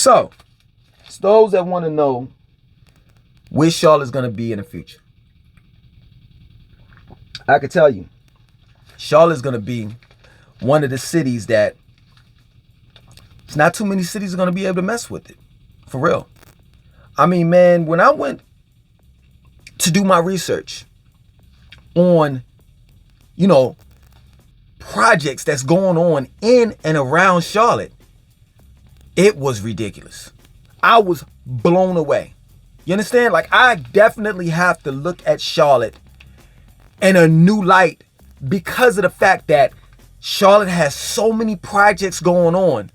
So, it's those that want to know where Charlotte's going to be in the future. I can tell you, Charlotte's going to be one of the cities that it's not too many cities are going to be able to mess with it. For real. I mean, man, when I went to do my research on, projects that's going on in and around Charlotte, it was ridiculous. I was blown away. You understand? Like, I definitely have to look at Charlotte in a new light because of the fact that Charlotte has so many projects going on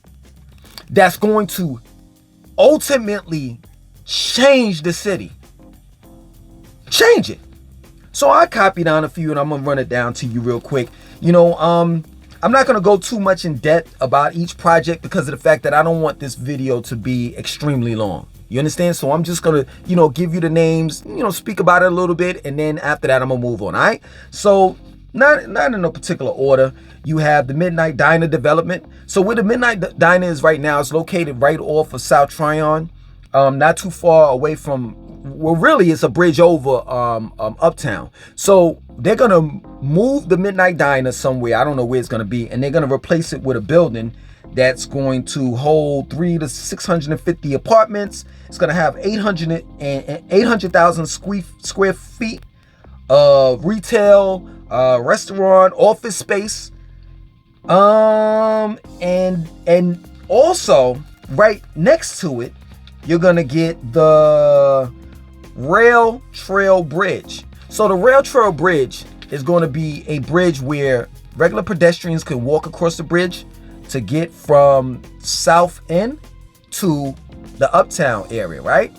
that's going to ultimately change the city. Change it. So I copied down a few and I'm gonna run it down to you real quick. I'm not gonna go too much in depth about each project because of the fact that I don't want this video to be extremely long. You understand? So I'm just gonna, give you the names, speak about it a little bit, and then after that I'm gonna move on. All right. So not in no particular order. You have the Midnight Diner development. So where the Midnight Diner is right now, it's located right off of South Tryon, not too far away from, well, really it's a bridge over Uptown. So they're gonna move the Midnight Diner somewhere. I don't know where it's gonna be, and they're gonna replace it with a building that's going to hold 300 to 650 apartments. It's gonna have 800,000 square feet of retail, restaurant, office space. And also right next to it, you're gonna get the Rail Trail Bridge. So the Rail Trail Bridge is going to be a bridge where regular pedestrians can walk across the bridge to get from South End to the Uptown area, right?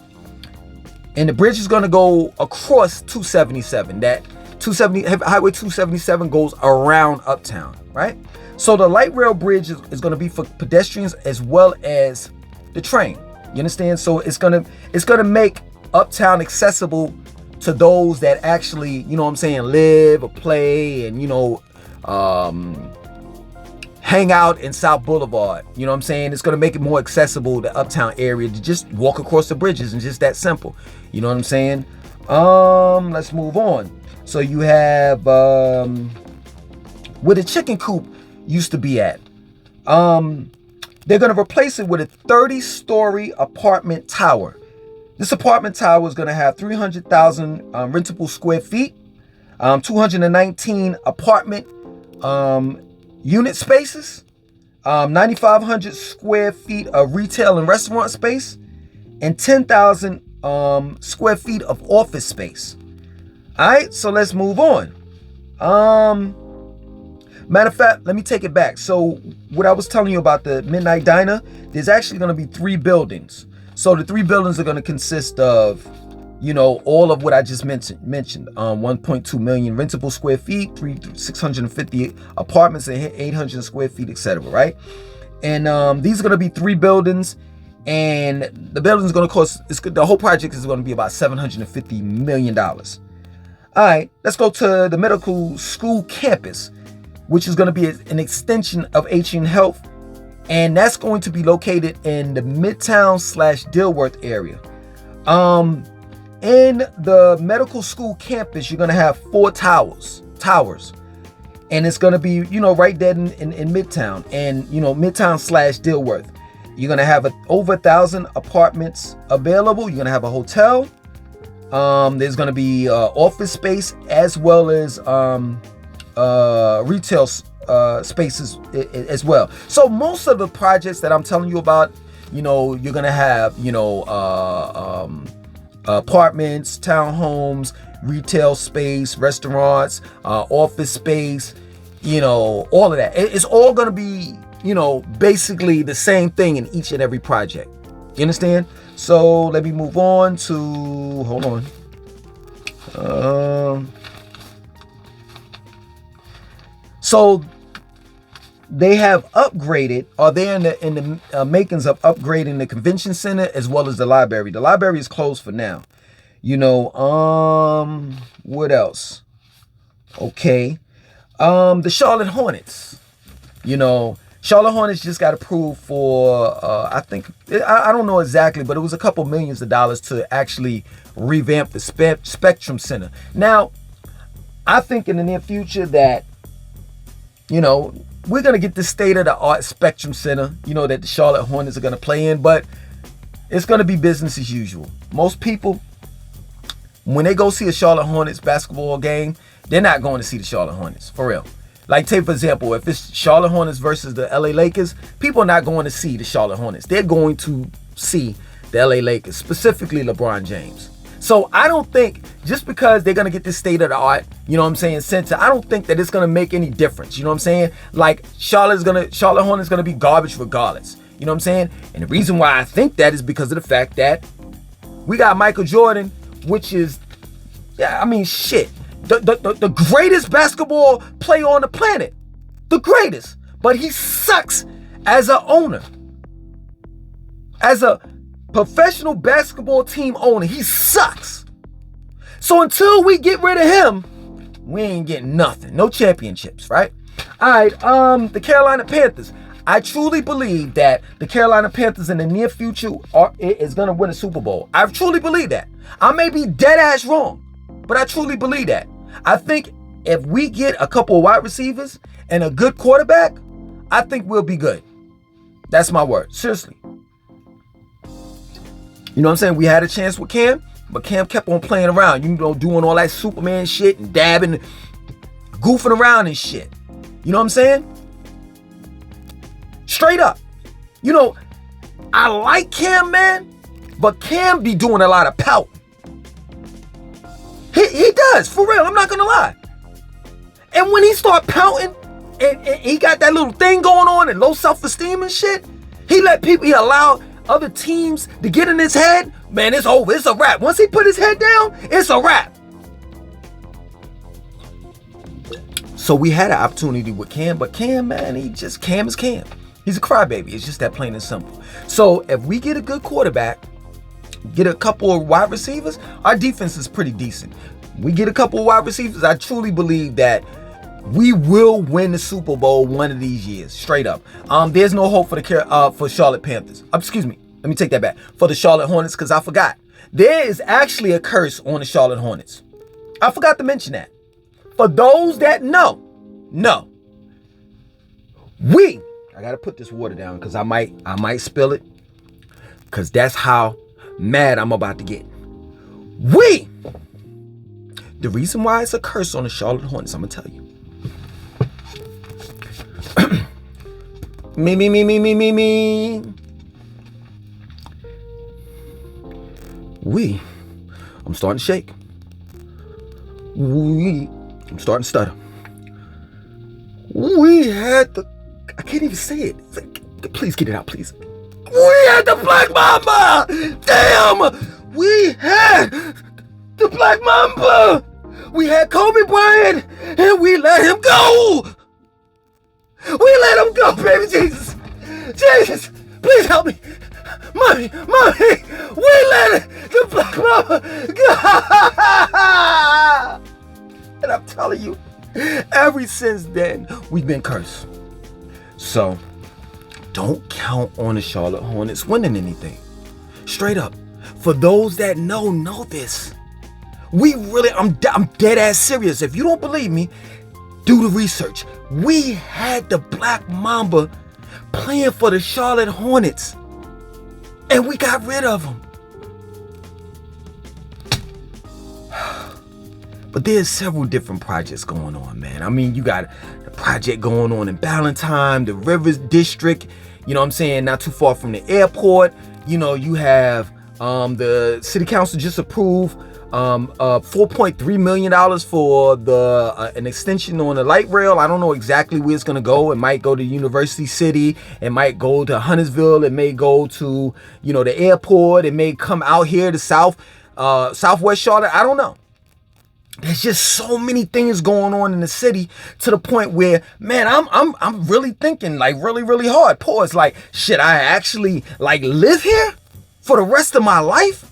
And the bridge is going to go across 277. That Highway 277 goes around Uptown, right? So the light rail bridge is going to be for pedestrians as well as the train. You understand? So it's gonna make Uptown accessible to those that actually, live or play and, hang out in South Boulevard. You know what I'm saying? It's going to make it more accessible, the Uptown area, to just walk across the bridges, and just that simple. You know what I'm saying? Let's move on. So you have where the chicken coop used to be at. They're going to replace it with a 30-story apartment tower. This apartment tower is going to have 300,000 rentable square feet, 219 apartment unit spaces, 9,500 square feet of retail and restaurant space, and 10,000 square feet of office space. All right, so let's move on. Matter of fact, let me take it back. So what I was telling you about the Midnight Diner, there's actually going to be 3 buildings. So the 3 buildings are going to consist of, all of what I just mentioned, 1.2 million rentable square feet, 650 apartments, and 800 square feet, etc. Right? And these are going to be 3 buildings, and the building is going to cost, the whole project is going to be about $750 million. All right, let's go to the medical school campus, which is going to be an extension of Atrium Health. And that's going to be located in the Midtown/Dilworth area. In the medical school campus, you're going to have 4 towers. And it's going to be, right there in Midtown. And, Midtown/Dilworth. You're going to have over 1,000 apartments available. You're going to have a hotel. There's going to be office space as well as retail spaces as well. So most of the projects that I'm telling you about, you're going to have, apartments, townhomes, retail space, restaurants, office space, all of that. It's all going to be, basically the same thing in each and every project. You understand? So let me move on to, hold on. So they have upgraded, or they're in the makings of upgrading the convention center as well as the library. The library is closed for now. What else? Okay. The Charlotte Hornets. Charlotte Hornets just got approved for, I think, I don't know exactly, but it was a couple millions of dollars to actually revamp the Spectrum Center. Now, I think in the near future that, we're going to get the state-of-the-art Spectrum Center, that the Charlotte Hornets are going to play in, but it's going to be business as usual. Most people, when they go see a Charlotte Hornets basketball game, they're not going to see the Charlotte Hornets, for real. Like, take, for example, if it's Charlotte Hornets versus the LA Lakers, people are not going to see the Charlotte Hornets. They're going to see the LA Lakers, specifically LeBron James. So I don't think, just because they're going to get this state-of-the-art, center, I don't think that it's going to make any difference. You know what I'm saying? Like, Charlotte Hornets going to be garbage regardless. You know what I'm saying? And the reason why I think that is because of the fact that we got Michael Jordan, which is, the greatest basketball player on the planet. The greatest. But he sucks as an owner. As a professional basketball team owner, he sucks. So until we get rid of him, we ain't getting nothing. No championships, right? All right, the Carolina Panthers. I truly believe that the Carolina Panthers in the near future is going to win a Super Bowl. I truly believe that. I may be dead ass wrong, but I truly believe that. I think if we get a couple of wide receivers and a good quarterback, I think we'll be good. That's my word. Seriously. You know what I'm saying? We had a chance with Cam, but Cam kept on playing around, doing all that Superman shit and dabbing, goofing around and shit. You know what I'm saying? Straight up. I like Cam, man, but Cam be doing a lot of pout. He does, for real. I'm not going to lie. And when he start pouting and he got that little thing going on and low self-esteem and shit, he allowed other teams to get in his head. Man, it's over. It's a wrap. Once he put his head down, it's a wrap. So we had an opportunity with Cam, but Cam, man, Cam is Cam. He's a crybaby. It's just that plain and simple. So if we get a good quarterback, get a couple of wide receivers, our defense is pretty decent. We get a couple of wide receivers, I truly believe that we will win the Super Bowl one of these years, straight up. There's no hope for Charlotte Panthers. Excuse me. Let me take that back. For the Charlotte Hornets, because I forgot. There is actually a curse on the Charlotte Hornets. I forgot to mention that. For those that know, I gotta put this water down because I might spill it, because that's how mad I'm about to get. The reason why it's a curse on the Charlotte Hornets, I'm gonna tell you. Me. I'm starting to shake. I'm starting to stutter. We had I can't even say it. Please get it out, please. We had the Black Mamba! Damn! We had the Black Mamba! We had Kobe Bryant, and we let him go! We let him go, baby Jesus! Jesus! Please help me! Mommy! We let the Black Mamba go! And I'm telling you, ever since then, we've been cursed. So, don't count on the Charlotte Hornets winning anything. Straight up. For those that know this. I'm dead ass serious. If you don't believe me, do the research. We had the Black Mamba playing for the Charlotte Hornets, and we got rid of him. But there's several different projects going on, man. I mean, you got the project going on in Ballantyne, the Rivers District, you know what I'm saying, not too far from the airport. You have the city council just approved $4.3 million for an extension on the light rail. I don't know exactly where it's going to go. It might go to University City. It might go to Huntersville. It may go to, the airport. It may come out here to Southwest Charlotte. I don't know. There's just so many things going on in the city to the point where, man, I'm really thinking like really, really hard. Pause. Like, should I actually live here for the rest of my life?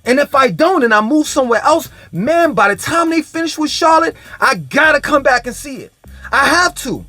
And if I don't and I move somewhere else, man, by the time they finish with Charlotte, I gotta come back and see it. I have to.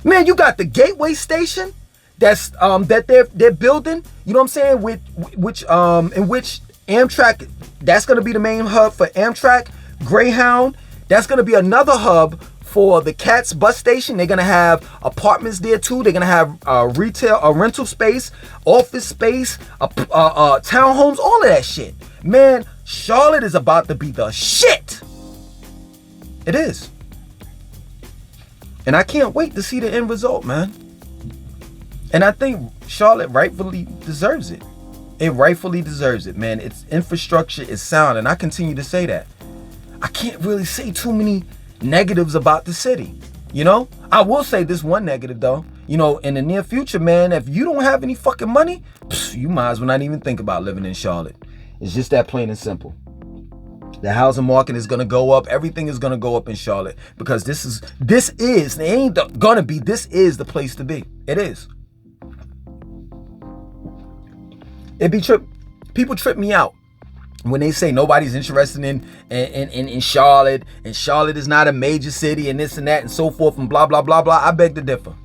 Man, you got the Gateway Station that's that they're building, you know what I'm saying, in which Amtrak, that's going to be the main hub for Amtrak. Greyhound, that's going to be another hub for the Cats bus station. They're going to have apartments there too. They're going to have retail, rental space, office space, townhomes, all of that shit. Man, Charlotte is about to be the shit. It is. And I can't wait to see the end result, man. And I think Charlotte rightfully deserves it. It rightfully deserves it, man. Its infrastructure is sound, and I continue to say that. I can't really say too many negatives about the city, you know? I will say this one negative, though. You know, in the near future, man, if you don't have any fucking money, you might as well not even think about living in Charlotte. It's just that plain and simple. The housing market is going to go up. Everything is going to go up in Charlotte because this is, it ain't going to be, this is the place to be. It is. People trip me out when they say nobody's interested in Charlotte, and Charlotte is not a major city, and this and that and so forth and blah, blah, blah, blah. I beg to differ.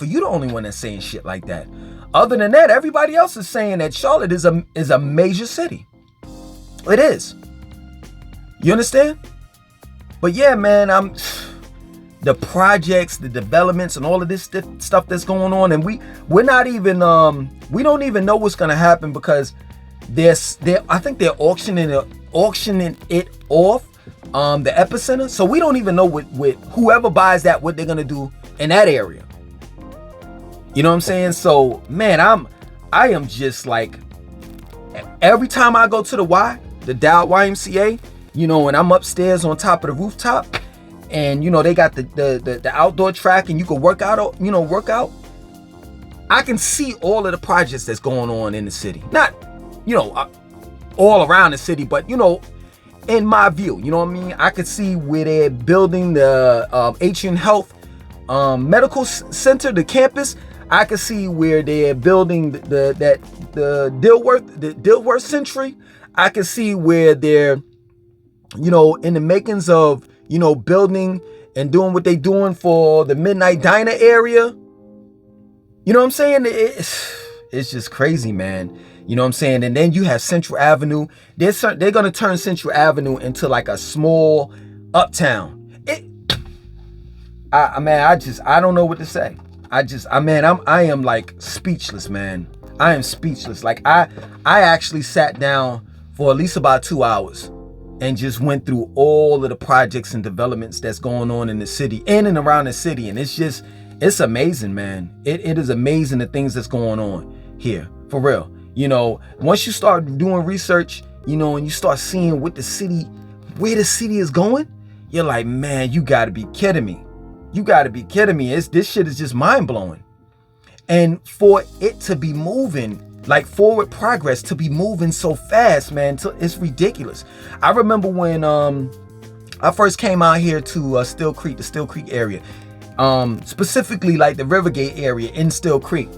You're the only one that's saying shit like that. Other than that, everybody else is saying that Charlotte is a major city. It is. You understand? But yeah, man, the projects, the developments, and all of this stuff that's going on, and we're not even we don't even know what's gonna happen because I think they're auctioning it off, the epicenter. So we don't even know with whoever buys that, what they're gonna do in that area. You know what I'm saying? So man, I am just like, every time I go to the Dowd YMCA, you know, and I'm upstairs on top of the rooftop, and you know they got the outdoor track, and you can work out. I can see all of the projects that's going on in the city. Not, you know, all around the city, but you know, in my view, you know what I mean? I could see where they're building the Atrium Health Medical Center, the campus. I could see where they're building the Dilworth Century. I could see where they're, you know, in the makings of, you know, building and doing what they're doing for the Midnight Diner area. You know what I'm saying? It's just crazy, man. You know what I'm saying? And then you have Central Avenue. They're going to turn Central Avenue into like a small uptown. I don't know what to say. I am like speechless, man. I am speechless. Like I actually sat down for at least about 2 hours and just went through all of the projects and developments that's going on in the city, in and around the city. And it's amazing, man. It is amazing the things that's going on here, for real. You know, once you start doing research, you know, and you start seeing where the city is going, you're like, man, you gotta be kidding me. This shit is just mind blowing. And for it to be moving, like forward progress to be moving so fast, man, it's ridiculous. I remember when I first came out here to Still Creek, the Still Creek area, specifically like the Rivergate area in Still Creek.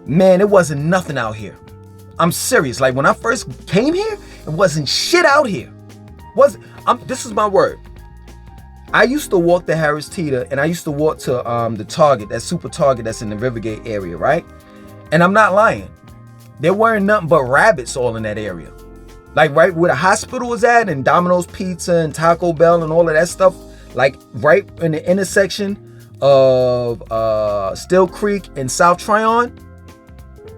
Man, it wasn't nothing out here. I'm serious. Like when I first came here, it wasn't shit out here. This is my word. I used to walk to Harris Teeter, and I used to walk to the Target, that Super Target that's in the Rivergate area, right? And I'm not lying. There weren't nothing but rabbits all in that area. Like right where the hospital was at, and Domino's Pizza and Taco Bell and all of that stuff, like right in the intersection of Still Creek and South Tryon,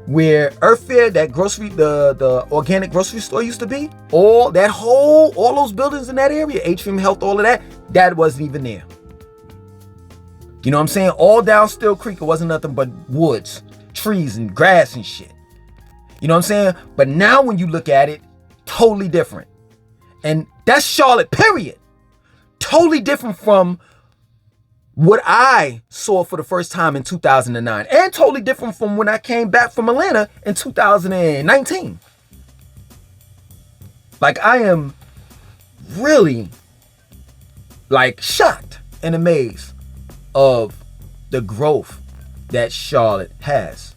where Earth Fair, that grocery, the organic grocery store used to be, all those buildings in that area, Atrium Health, all of that wasn't even there. You know what I'm saying? All down Still Creek, it wasn't nothing but woods, trees, and grass and shit. You know what I'm saying? But now when you look at it, totally different. And that's Charlotte, period. Totally different from what I saw for the first time in 2009. And totally different from when I came back from Atlanta in 2019. Like I am really like shocked and amazed of the growth that Charlotte has.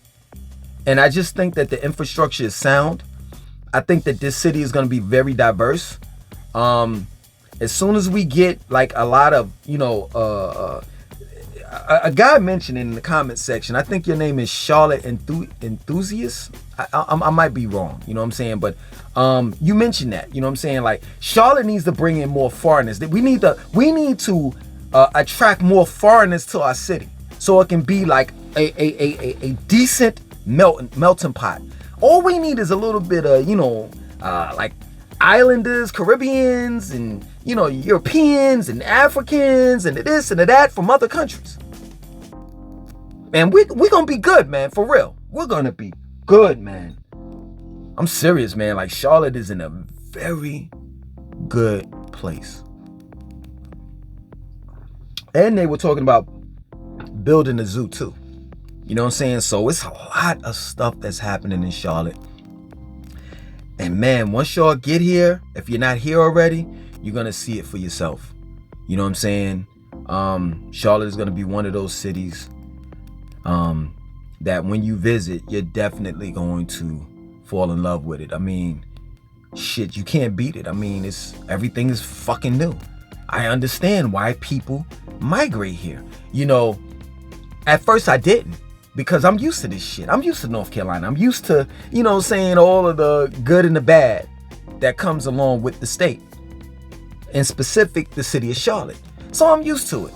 And I just think that the infrastructure is sound. I think that this city is going to be very diverse. As soon as we get like a lot of, you know, a guy mentioned in the comment section, I think your name is Charlotte Enthusiast. I might be wrong, you know what I'm saying? But you mentioned that, you know what I'm saying? Like, Charlotte needs to bring in more foreigners. We need to attract more foreigners to our city, so it can be like a decent melting pot. All we need is a little bit of, like islanders, Caribbeans, and Europeans and Africans and this and that from other countries. Man, we gonna be good, man, for real. We're gonna be good, man. I'm serious, man. Like, Charlotte is in a very good place. And they were talking about building a zoo too. You know what I'm saying? So it's a lot of stuff that's happening in Charlotte. And man, once y'all get here, if you're not here already, you're gonna see it for yourself. You know what I'm saying? Charlotte is gonna be one of those cities that when you visit, you're definitely going to fall in love with it. I mean, shit, you can't beat it. I mean, everything is fucking new. I understand why people migrate here. At first I didn't, because I'm used to this shit. I'm used to North Carolina. I'm used to, all of the good and the bad that comes along with the state. In specific, the city of Charlotte. So I'm used to it.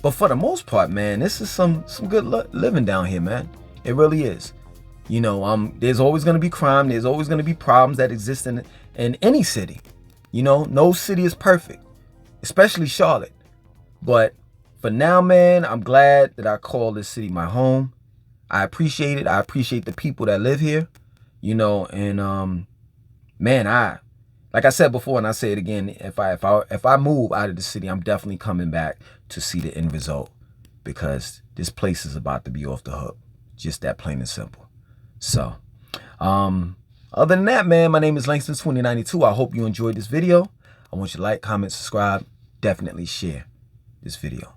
But for the most part, man, this is some good living down here, man. It really is. There's always going to be crime. There's always going to be problems that exist in any city. No city is perfect, especially Charlotte. But for now, man, I'm glad that I call this city my home. I appreciate it. I appreciate the people that live here, and man, like I said before, and I say it again, if I move out of the city, I'm definitely coming back to see the end result, because this place is about to be off the hook. Just that plain and simple. So, other than that, man, my name is Langston2092. I hope you enjoyed this video. I want you to like, comment, subscribe, definitely share this video.